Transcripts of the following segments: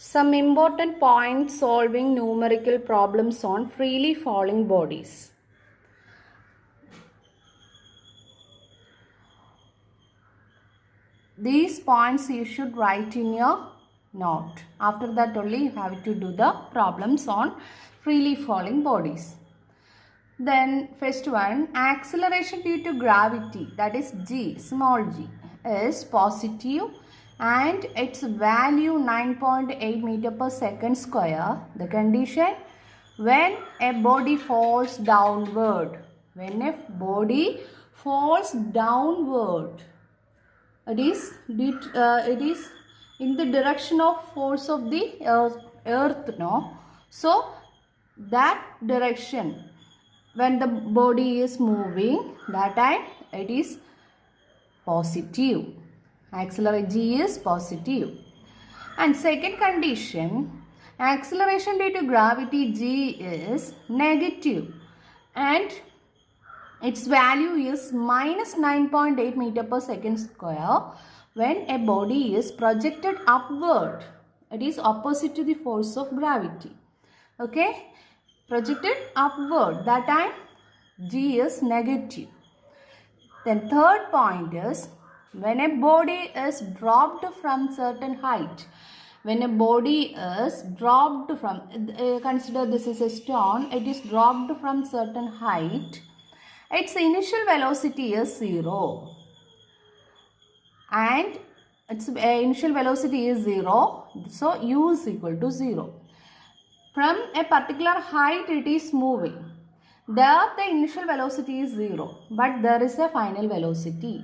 Some important points solving numerical problems on freely falling bodies. These points you should write in your note. After that only you have to do the problems on freely falling bodies. Then first one, acceleration due to gravity, that is G, small g, is positive and its value 9.8 meter per second square. The condition, when a body falls downward, when a body falls downward, it is in the direction of force of the earth, no? So that direction, when the body is moving, that time it is positive. Acceleration G is positive. And second condition, acceleration due to gravity G is negative and its value is minus 9.8 meter per second square when a body is projected upward. It is opposite to the force of gravity. Okay? Projected upward, that time G is negative. Then third point is, when a body is dropped from certain height, when a body is dropped from, consider this is a stone, it is dropped from certain height, its initial velocity is 0 and its initial velocity is 0, so u is equal to 0. From a particular height it is moving. There the initial velocity is 0, but there is a final velocity.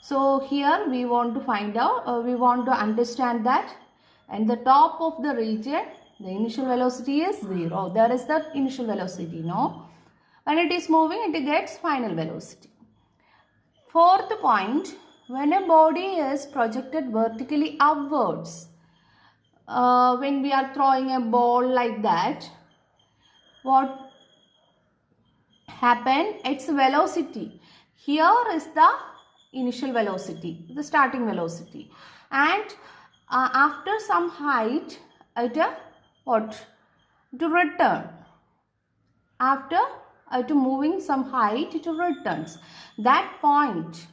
So here we want to find out, we want to understand that at the top of the region the initial velocity is 0. There is the initial velocity, no? When it is moving it gets final velocity. Fourth point, when a body is projected vertically upwards, when we are throwing a ball like that, what happen? Its velocity. Here is the initial velocity, the starting velocity, and after some height, it what? To return. After to moving some height, it returns. That point,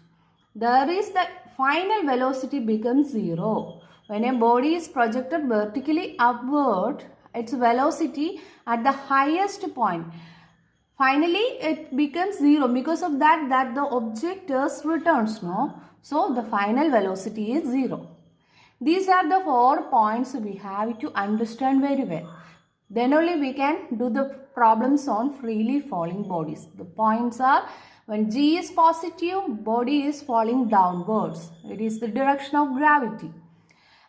there is the final velocity becomes 0. When a body is projected vertically upward, its velocity at the highest point, finally it becomes 0. Because of that the object is returns, no? So the final velocity is 0. These are the 4 points we have to understand very well. Then only we can do the problems on freely falling bodies. The points are, when G is positive, body is falling downwards. It is the direction of gravity.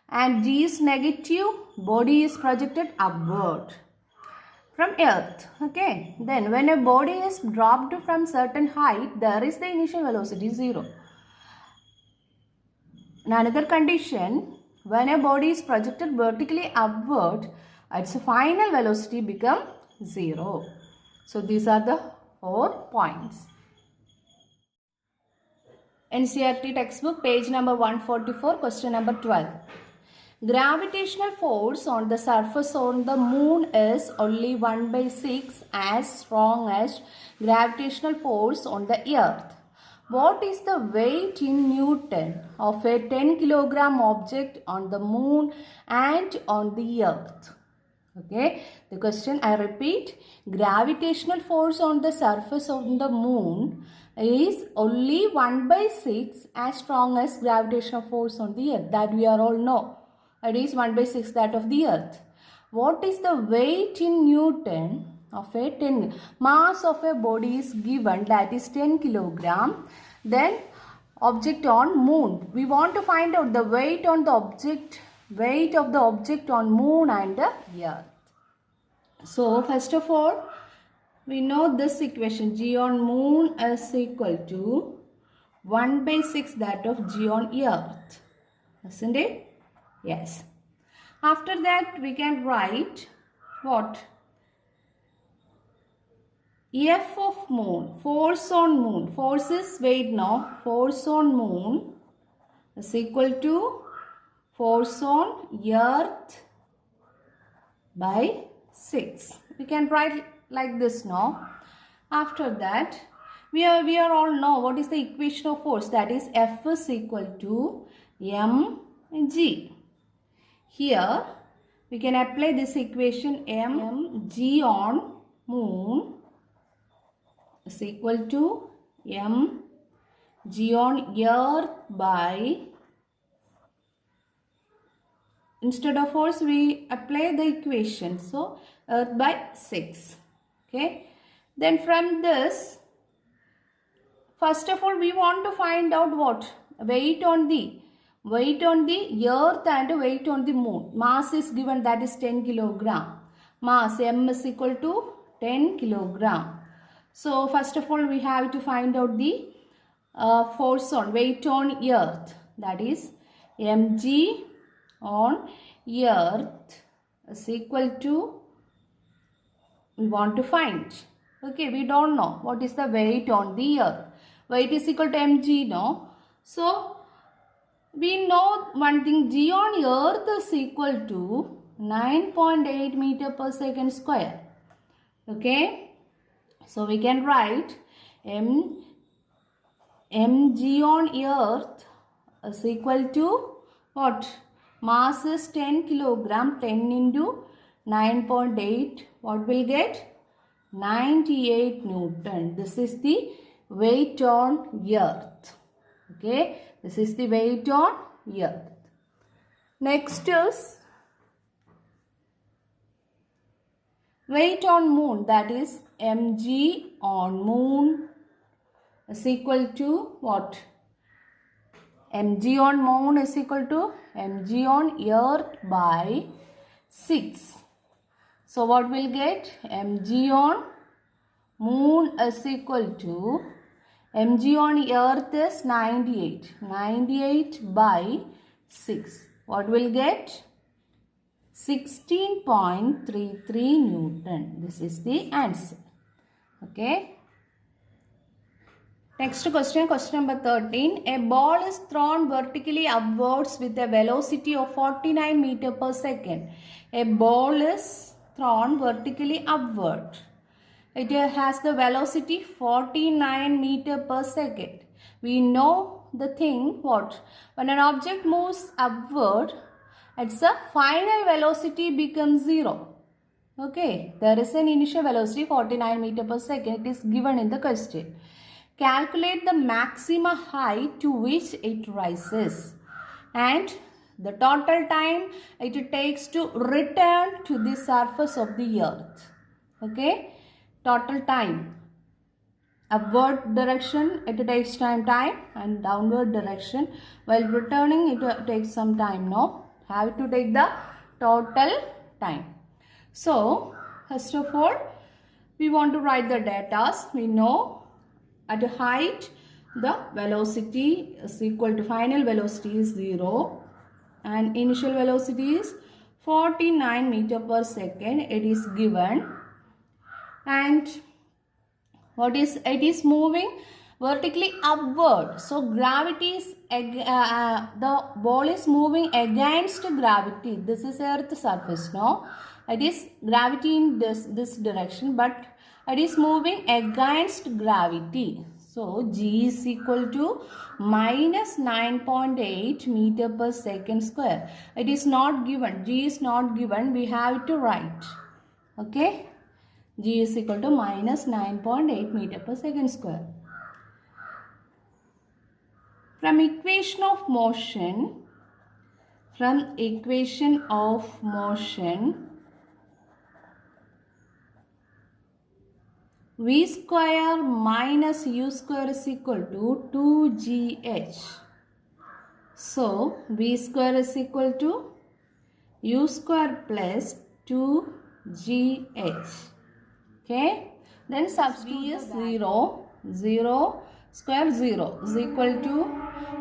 And G is negative, body is projected upward from earth. Okay. Then when a body is dropped from certain height, there is the initial velocity 0. Another condition, when a body is projected vertically upward, its final velocity become 0. So these are the 4 points. NCERT textbook, page number 144, question number 12. Gravitational force on the surface on the moon is only 1/6 as strong as gravitational force on the earth. What is the weight in Newton of a 10 kilogram object on the moon and on the earth? Okay, the question I repeat, gravitational force on the surface of the moon is only 1/6 as strong as gravitational force on the earth. That we are all know. It is 1/6 that of the earth. What is the weight in Newton of a 10? Mass of a body is given, that is 10 kilogram. Then object on moon. We want to find out the weight on the object, weight of the object on moon and the earth. So first of all, we know this equation, G on moon is equal to 1/6 that of G on earth. Isn't it? Yes. After that we can write what? F of moon, force on moon. Force is weight now. Force on moon is equal to force on earth by 6. We can write like this now. After that, we are all know what is the equation of force, that is F is equal to mg. Here we can apply this equation mg on moon is equal to mg on earth by, instead of force we apply the equation, so earth by 6. Okay, then from this, first of all we want to find out what weight on the earth and weight on the moon. Mass is given, that is 10 kilogram. Mass m is equal to 10 kilogram. So first of all we have to find out the force on weight on earth, that is mg on earth is equal to, we want to find, okay, we don't know what is the weight on the earth. Weight is equal to mg, no? So we know one thing, g on earth is equal to 9.8 meter per second square. Okay, so we can write mg on earth is equal to what? Mass is 10 kilogram, 10 into 9.8, what will get? 98 Newton. This is the weight on earth. Okay, this is the weight on earth. Next is weight on moon, that is mg on moon is equal to what? Mg on moon is equal to mg on earth by 6. So what will get? Mg on moon is equal to, mg on earth is 98. 98 by 6. What will get? 16.33 Newton. This is the answer. Okay. Next question, question number 13. A ball is thrown vertically upwards with a velocity of 49 meters per second. A ball is thrown vertically upward. It has the velocity 49 meters per second. We know the thing what? When an object moves upward, its final velocity becomes 0. Okay, there is an initial velocity 49 meters per second. It is given in the question. Calculate the maximum height to which it rises and the total time it takes to return to the surface of the earth. Okay, total time. Upward direction it takes time and downward direction. While returning it takes some time. No, have to take the total time. So first of all we want to write the data. We know at height the velocity is equal to, final velocity is 0 and initial velocity is 49 meters per second. It is given, and what is, it is moving vertically upward. So gravity is the ball is moving against gravity. This is earth surface. No, it is gravity in this direction, but it is moving against gravity. So G is equal to minus 9.8 meter per second square. It is not given. G is not given. We have to write. Okay. G is equal to minus 9.8 meter per second square. From equation of motion, V square minus U square is equal to 2GH. So, V square is equal to U square plus 2GH. Okay. Then substitute is 0. 0 square 0 is equal to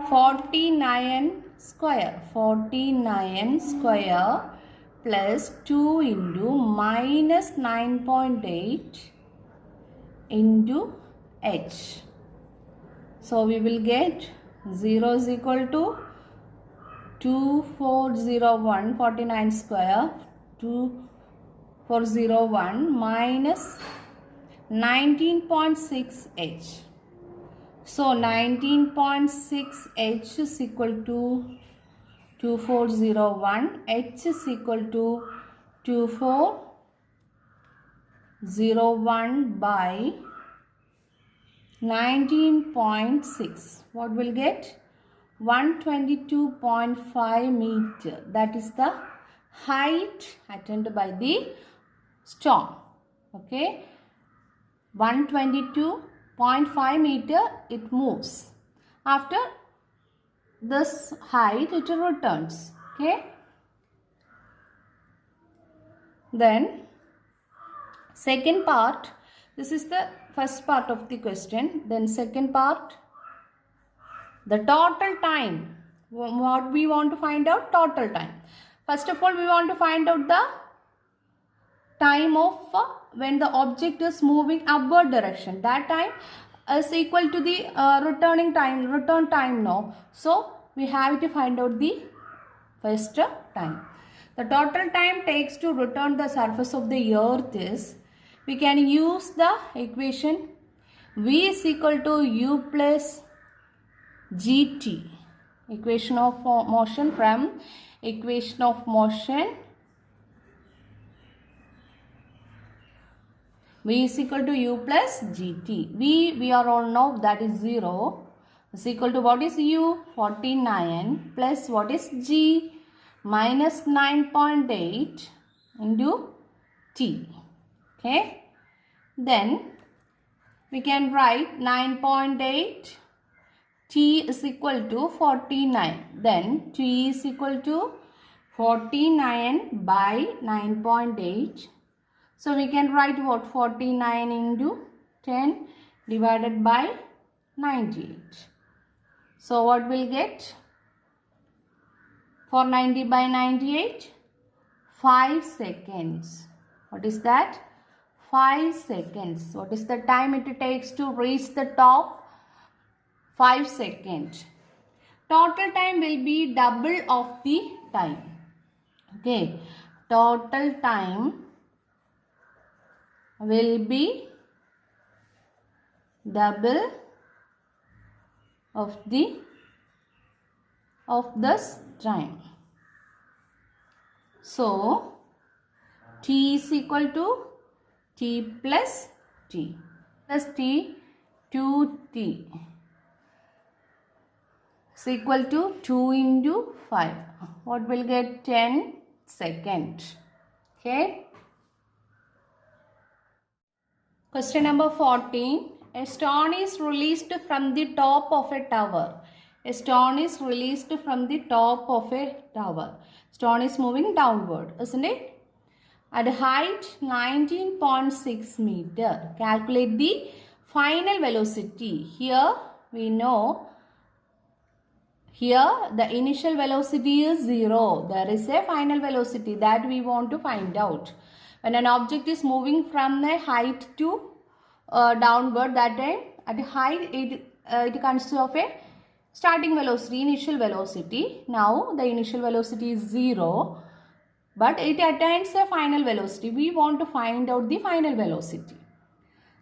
49 square. 49 square plus 2 into minus 9.8 into h. So we will get 0 is equal to 2401, 49 square, 2 401 minus 19.6 h. So 19.6 h is equal to 2401. H is equal to 2401 by 19.6. What will get? 122.5 meter. That is the height attained by the storm. Okay. 122.5 meter it moves. After this height it returns. Okay. Then second part, this is the first part of the question. Then second part, the total time. What we want to find out? Total time. First of all, we want to find out the time of when the object is moving upward direction. That time is equal to the return time now. So we have to find out the first time. The total time takes to return the surface of the earth is, we can use the equation V is equal to U plus GT. Equation of motion from equation of motion. V is equal to U plus GT. V, we are all know that is 0. Is equal to what is U? 49 plus what is G? Minus 9.8 into T. Okay. Then we can write 9.8 T is equal to 49. Then T is equal to 49 by 9.8. So we can write what? 49 into 10 divided by 98. So what will get? 490 by 98? 5 seconds. What is that? 5 seconds. What is the time it takes to reach the top? 5 seconds. Total time will be double of the time. Okay. Total time will be double of this time. So T is equal to T plus T plus T 2T is equal to 2 into 5. What will get? 10 seconds. Okay. Question number 14. A stone is released from the top of a tower. A stone is released from the top of a tower. Stone is moving downward, isn't it? At height 19.6 meter. Calculate the final velocity. Here we know, here the initial velocity is 0. There is a final velocity that we want to find out. When an object is moving from a height to downward, that time at a height it consists of a starting velocity, initial velocity. Now the initial velocity is 0, but it attains a final velocity. We want to find out the final velocity.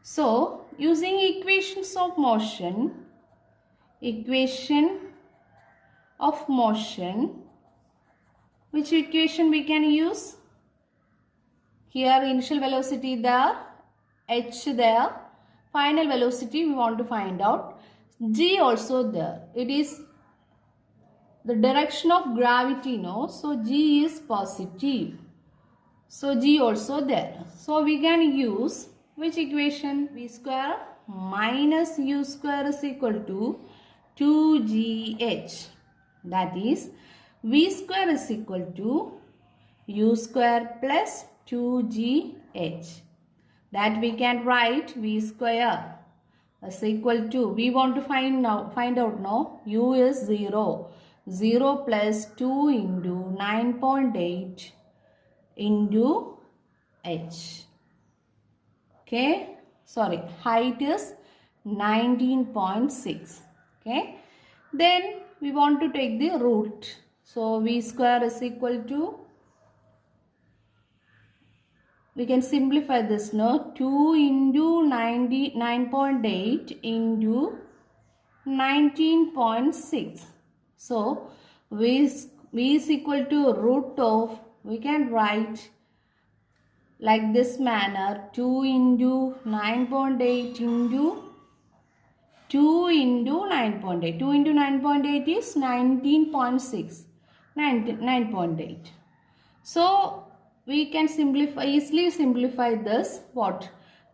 So using equations of motion, which equation we can use? Here initial velocity there, h there, final velocity we want to find out, g also there. It is the direction of gravity, no? So g is positive. So g also there. So we can use which equation? V square minus u square is equal to 2gh. That is v square is equal to u square plus 2gh. That we can write v square is equal to, we want to find out now, u is 0. 0 plus 2 into 9.8 into h. Okay. Sorry, height is 19.6. Okay. Then we want to take the root. So v square is equal to we can simplify this, no? 2 into 9.8 into 19.6. So v is equal to root of, we can write like this manner, 2 into 9.8 into 2 into 9.8. 2 into 9.8 is 19.6. 9.8. So we can easily simplify this. What?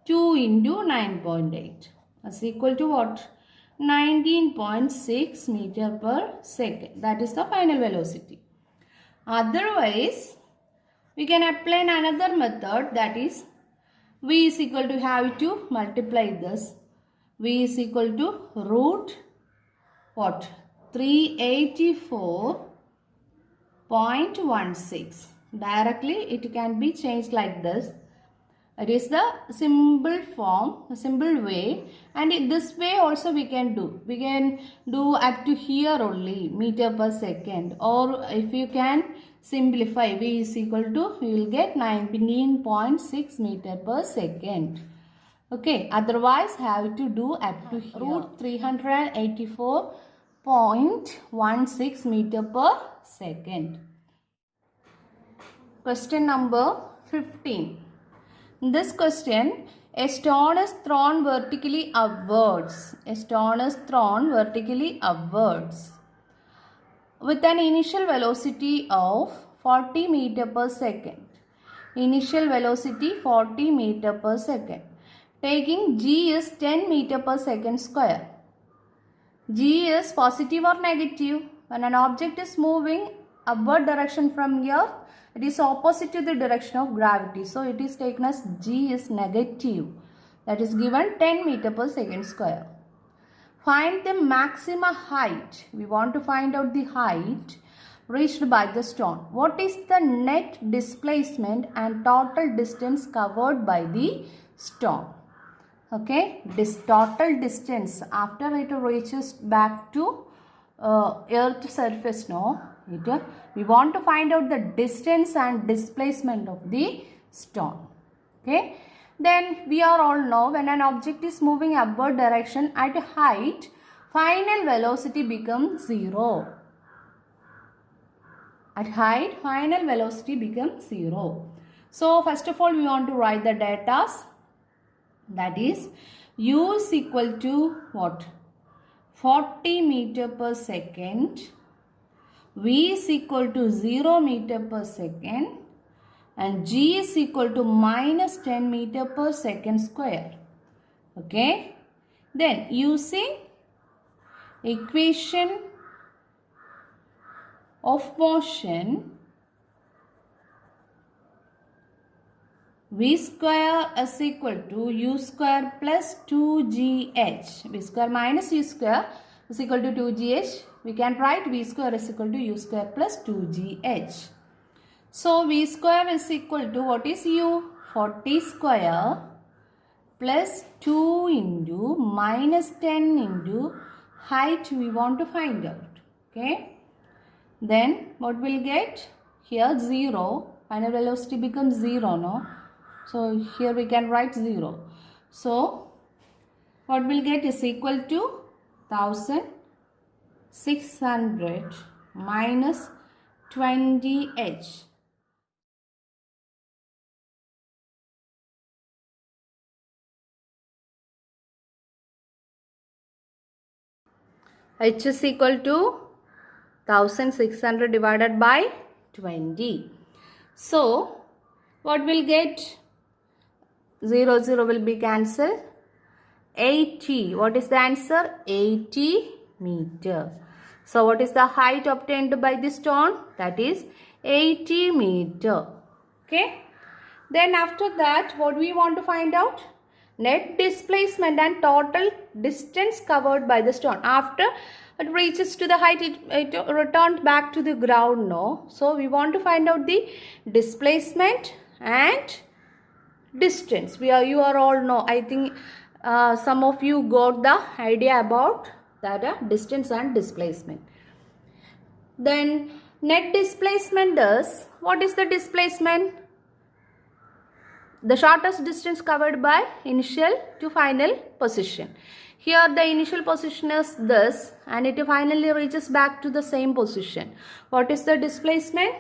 2 into 9.8 is equal to what? 19.6 meter per second. That is the final velocity. Otherwise, we can apply another method, that is v is equal to, have to multiply this. V is equal to root what? 384.16. Directly it can be changed like this. It is the simple form, a simple way, and in this way also we can do. We can do up to here only, meter per second, or if you can simplify, v is equal to, you will get 19.6 meter per second. Okay, otherwise have to do up to here. Root 384.16 meter per second. Question number 15. In this question, a stone is thrown vertically upwards. A stone is thrown vertically upwards with an initial velocity of 40 meter per second. Initial velocity 40 meter per second. Taking g is 10 meter per second square. G is positive or negative. When an object is moving upward direction from here, it is opposite to the direction of gravity. So it is taken as g is negative. That is given 10 meter per second square. Find the maximum height. We want to find out the height reached by the stone. What is the net displacement and total distance covered by the stone? Okay, this total distance after it reaches back to earth surface, no? We want to find out the distance and displacement of the stone. Okay, then we are all know when an object is moving upward direction at height, final velocity becomes 0. At height, final velocity becomes 0. So first of all, we want to write the data. That is, u is equal to what? 40 meter per second. V is equal to 0 meter per second. And g is equal to minus 10 meter per second square. Okay. Then using equation of motion, v square is equal to u square plus 2gh. V square minus u square is equal to 2gh. We can write v square is equal to u square plus 2gh. So v square is equal to, what is u? 40 square plus 2 into minus 10 into height we want to find out. Okay. Then what we'll get? Here 0. Final velocity becomes 0, no? So here we can write 0. So what we'll get is equal to 1600 minus 20h. H is equal to 1600 divided by 20. So what we'll get? 0, 0 will be cancelled. 80. What is the answer? 80 meter. So what is the height obtained by the stone? That is 80 meter. Okay. Then after that, what we want to find out? Net displacement and total distance covered by the stone. After it reaches to the height, it returned back to the ground, no? So we want to find out the displacement and distance. You are all know. I think some of you got the idea about that distance and displacement. Then net displacement is, what is the displacement? the shortest distance covered by initial to final position. Here the initial position is this and it finally reaches back to the same position. What is the displacement?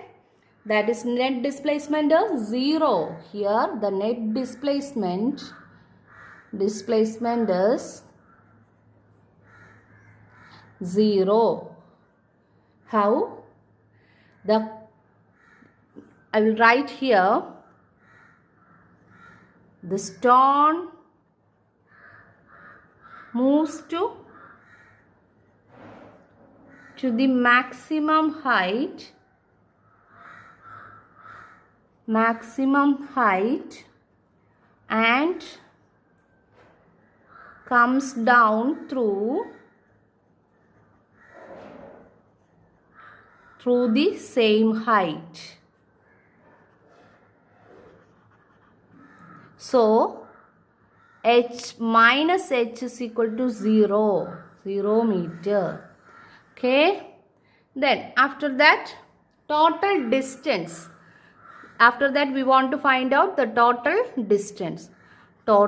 That is net displacement is 0. Here the net displacement is 0. How? I will write here, the stone moves to the maximum height and comes down through the same height. So h minus h is equal to 0 meter. Okay. Then after that, total distance. After that we want to find out the total distance. The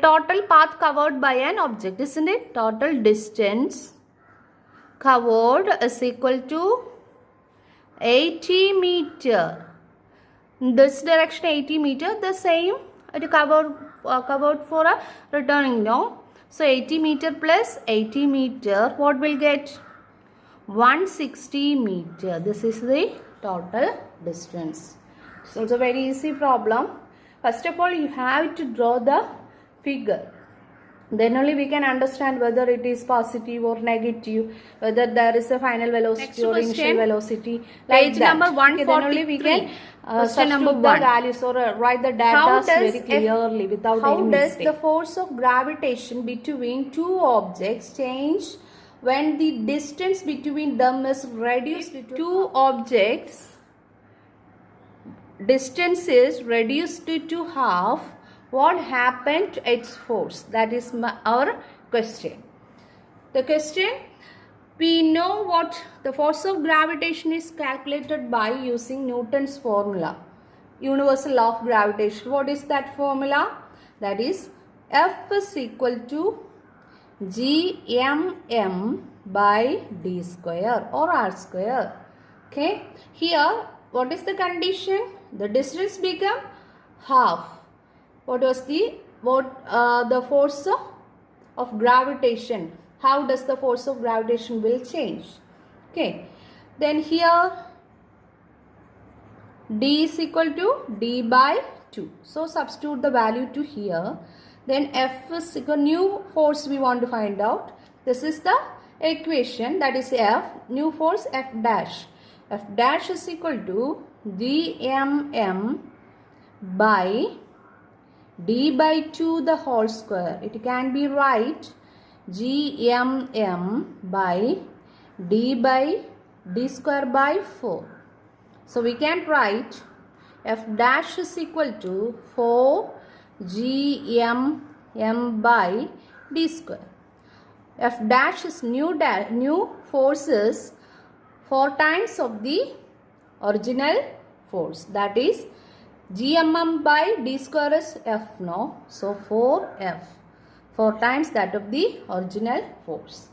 total path covered by an object, isn't it? Total distance covered is equal to 80 meter. In this direction 80 meter, the same it covered for a returning, no? So 80 meter plus 80 meter, what will get? 160 meter. This is the total distance. It's also a very easy problem. First of all, you have to draw the figure. Then only we can understand whether it is positive or negative, whether there is a final velocity or initial velocity. Page number 143. Then only we can Question number the 1. values or write the data very clearly without any mistake. How does the force of gravitation between two objects change when the distance between them is reduced to two objects? Distance is reduced to half. What happened to its force? That is our question. The question, we know what the force of gravitation is calculated by using Newton's formula, universal law of gravitation. What is that formula? That is F is equal to Gmm by d square or r square. Okay. Here, what is the condition? The distance become half. What was the force of gravitation? How does the force of gravitation will change? Okay. Then here d is equal to d by 2. So substitute the value to here. Then F is equal new force we want to find out. This is the equation, that is F, new force F dash. F dash is equal to Gmm by d by 2 the whole square. It can be right Gmm by d square by 4. So we can write F dash is equal to 4 Gmm by d square. F dash is new force is 4 times of the original force, that is Gmm by d square is F, no? So 4F, 4 times that of the original force.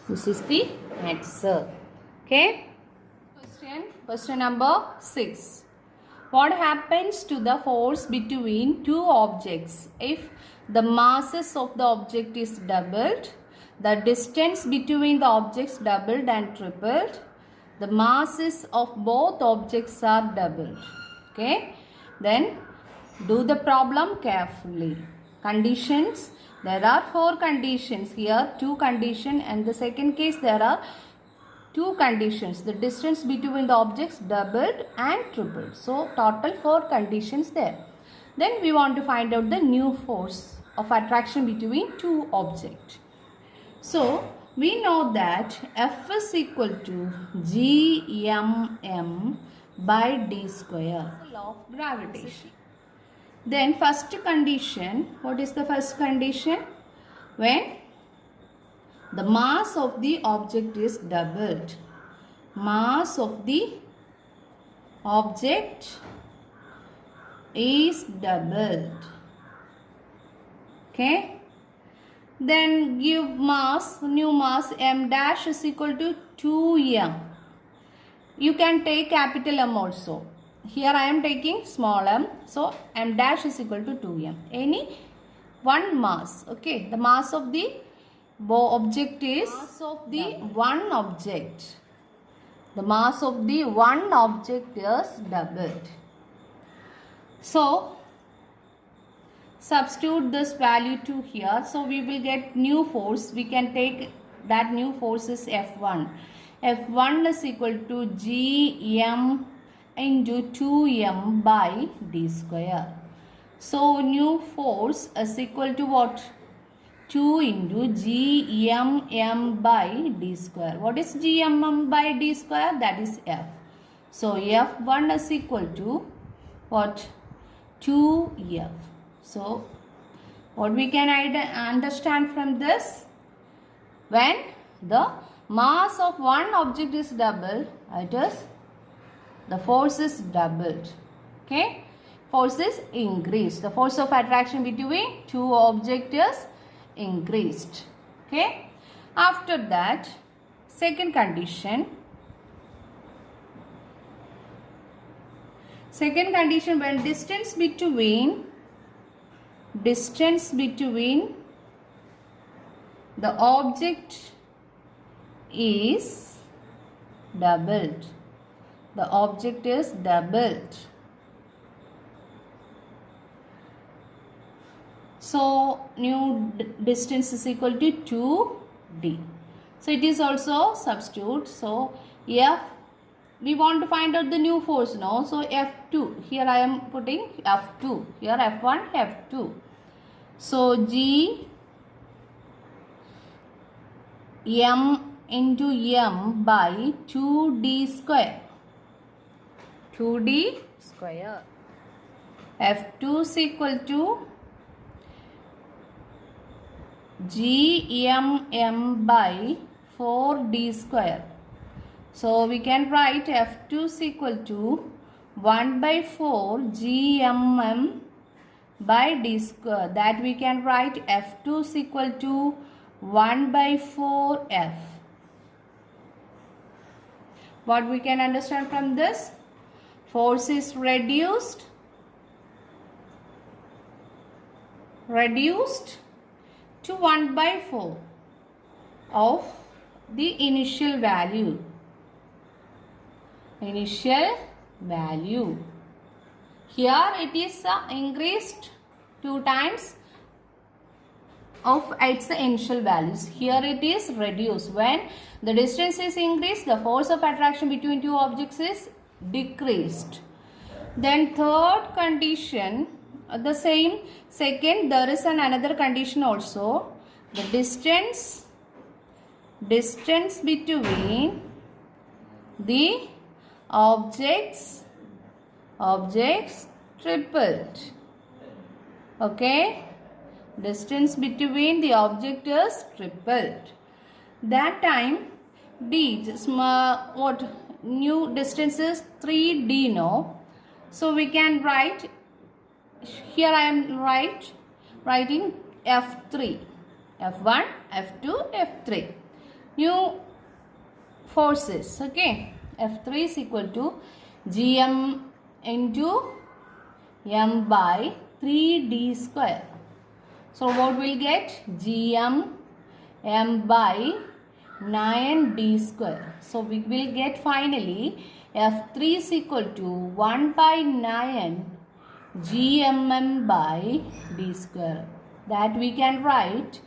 This is the answer. Okay. Question number 6. What happens to the force between two objects if the masses of the object is doubled, the distance between the objects doubled and tripled, the masses of both objects are doubled? Okay. Then do the problem carefully. Conditions. There are 4 conditions here, 2 conditions, and the second case there are 2 conditions. The distance between the objects doubled and tripled. So total 4 conditions there. Then we want to find out the new force of attraction between two objects. So we know that F is equal to Gmm by d square. Law of gravitation. Then first condition, what is the first condition? When the mass of the object is doubled. mass of the object is doubled. Okay. Then give mass, new mass m dash is equal to 2m. You can take capital M also. Here I am taking small m. So m dash is equal to 2m. Any one mass. Okay. The mass of the object is mass of the one object. The mass of the one object is doubled. So substitute this value to here. So we will get new force. We can take that new force is F1. F1 is equal to Gm into 2m by d square. So new force is equal to what? 2 into Gmm by d square. What is Gmm by d square? That is F. So F1 is equal to what? 2F. So what we can understand from this? When the mass of one object is doubled, it is the force is doubled. Okay? Force is increased. The force of attraction between two objects is increased. Okay? After that, second condition. Second condition, when distance between the object is doubled. The object is doubled. So new distance is equal to 2d. So it is also substitute. So F, we want to find out the new force now. So F2. Here I am putting F2. Here F1, F2. So G m into m by 2d square. 2d square. F2 is equal to Gmm by 4d square. So we can write F2 is equal to 1 by 4 Gmm by d square. That we can write F2 is equal to 1 by 4 F. What we can understand from this? Force is reduced to 1 by 4 of the initial value. Here it is increased 2 times of its initial values. Here it is reduced. When the distance is increased, the force of attraction between two objects is decreased. Then third condition, the same. Second, there is another condition also. The distance between the objects tripled. Okay, distance between the object is tripled. That time d, what new distance is 3d now. So we can write, here I am writing F3, F1, F2, F3. New forces. Okay, F3 is equal to Gm into m by 3d square. So what we'll get? Gm m by 9d square. So we will get finally F3 is equal to 1 by 9 Gmm by d square. That we can write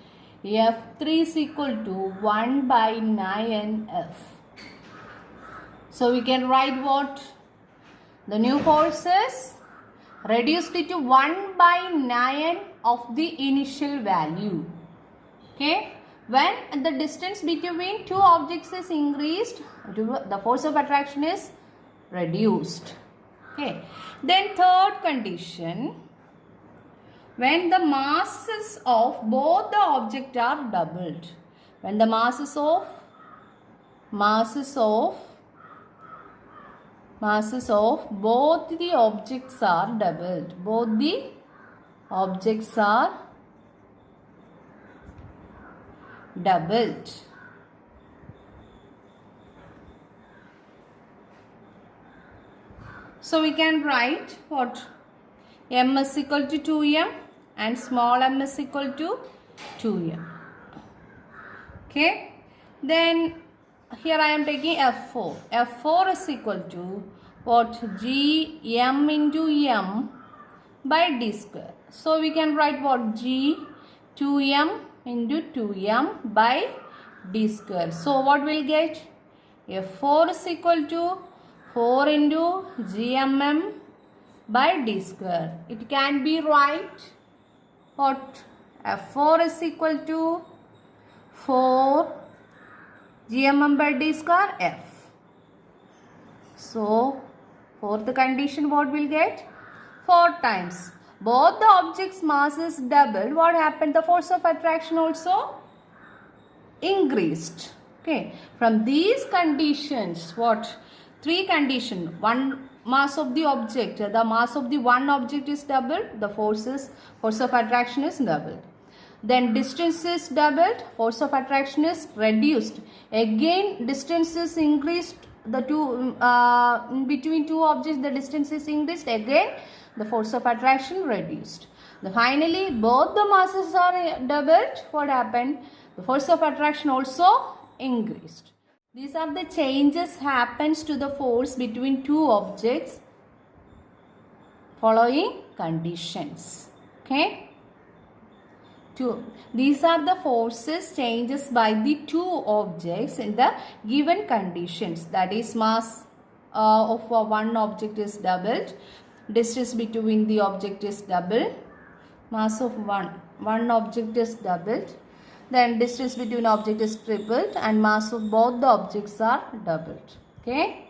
F3 is equal to 1 by 9 F. So we can write what? The new forces reduced it to 1 by 9 of the initial value. Okay. When the distance between two objects is increased, the force of attraction is reduced. Okay. Then third condition, when the masses of both the objects are doubled. When the masses of masses of both the objects are doubled. Both the objects are doubled. So we can write what? M is equal to 2m and small m is equal to 2m. Okay. Then here I am taking F4. F4 is equal to what? G m into m by d square. So we can write what? G 2m into 2m by d square. So what will get? F4 is equal to 4 into gmm by d square. It can be right what? F4 is equal to 4 gmm by d square f. So fourth condition what will get? 4 times. Both the objects' mass is doubled. What happened? The force of attraction also increased. Okay. From these conditions, what? 3 conditions. One mass of the object, the mass of the one object is doubled. The force of attraction is doubled. Then distance is doubled. Force of attraction is reduced. Again, distance is increased. The two in between two objects, the distance is increased. Again, the force of attraction reduced. Finally, both the masses are doubled. What happened? The force of attraction also increased. These are the changes happens to the force between two objects following conditions. Okay. 2. These are the forces changes by the two objects in the given conditions. That is, mass of one object is doubled. Distance between the object is doubled. Mass of one object is doubled. Then distance between object is tripled and mass of both the objects are doubled. Okay.